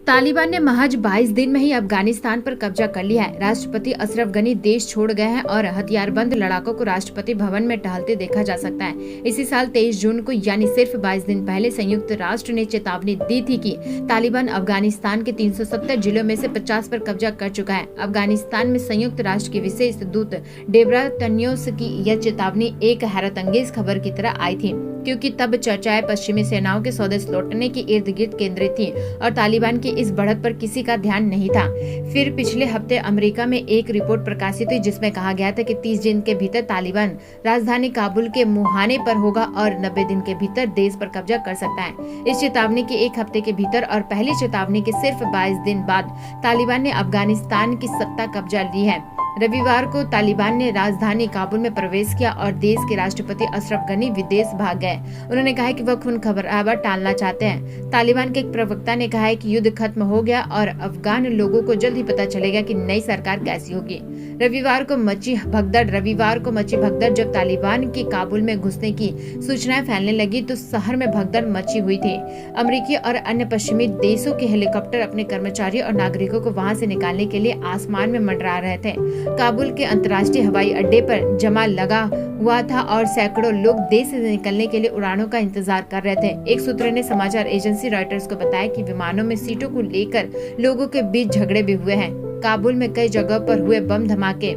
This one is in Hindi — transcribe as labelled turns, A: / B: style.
A: तालिबान ने महज 22 दिन में ही अफगानिस्तान पर कब्जा कर लिया है। राष्ट्रपति अशरफ गनी देश छोड़ गए हैं और हथियारबंद लड़ाकों को राष्ट्रपति भवन में टहलते देखा जा सकता है। इसी साल 23 जून को यानी सिर्फ 22 दिन पहले संयुक्त राष्ट्र ने चेतावनी दी थी कि तालिबान अफगानिस्तान के 370 जिलों में से 50 पर कब्जा कर चुका है। अफगानिस्तान में संयुक्त राष्ट्र के विशेष दूत डेबरा तन्योस की यह चेतावनी एक हैरतअंगेज खबर की तरह आई थी, क्योंकि तब चर्चाएं पश्चिमी सेनाओं के स्वदेश लौटने के इर्द गिर्द केंद्रित थी और तालिबान की इस बढ़त पर किसी का ध्यान नहीं था। फिर पिछले हफ्ते अमेरिका में एक रिपोर्ट प्रकाशित हुई जिसमें कहा गया था कि 30 दिन के भीतर तालिबान राजधानी काबुल के मुहाने पर होगा और 90 दिन के भीतर देश पर कब्जा कर सकता है। इस चेतावनी के एक हफ्ते के भीतर और पहली चेतावनी के सिर्फ 22 दिन बाद तालिबान ने अफगानिस्तान की सत्ता कब्जा ली है। रविवार को तालिबान ने राजधानी काबुल में प्रवेश किया और देश के राष्ट्रपति अशरफ गनी विदेश भाग गए। उन्होंने कहा कि वह खून खराबा टालना चाहते हैं। तालिबान के एक प्रवक्ता ने कहा है कि युद्ध खत्म हो गया और अफगान लोगों को जल्द ही पता चलेगा कि नई सरकार कैसी होगी। रविवार को मची भगदड़ जब तालिबान के काबुल में घुसने की सूचनाएं फैलने लगी तो शहर में भगदड़ मची हुई थी। अमेरिकी और अन्य पश्चिमी देशों के हेलीकॉप्टर अपने कर्मचारियों और नागरिकों को वहां से निकालने के लिए आसमान में मंडरा रहे थे। काबुल के अंतर्राष्ट्रीय हवाई अड्डे पर जमा लगा हुआ था और सैकड़ों लोग देश से निकलने के लिए उड़ानों का इंतजार कर रहे थे। एक सूत्र ने समाचार एजेंसी रॉयटर्स को बताया कि विमानों में सीटों को लेकर लोगों के बीच झगड़े भी हुए हैं। काबुल में कई जगहों पर हुए बम धमाके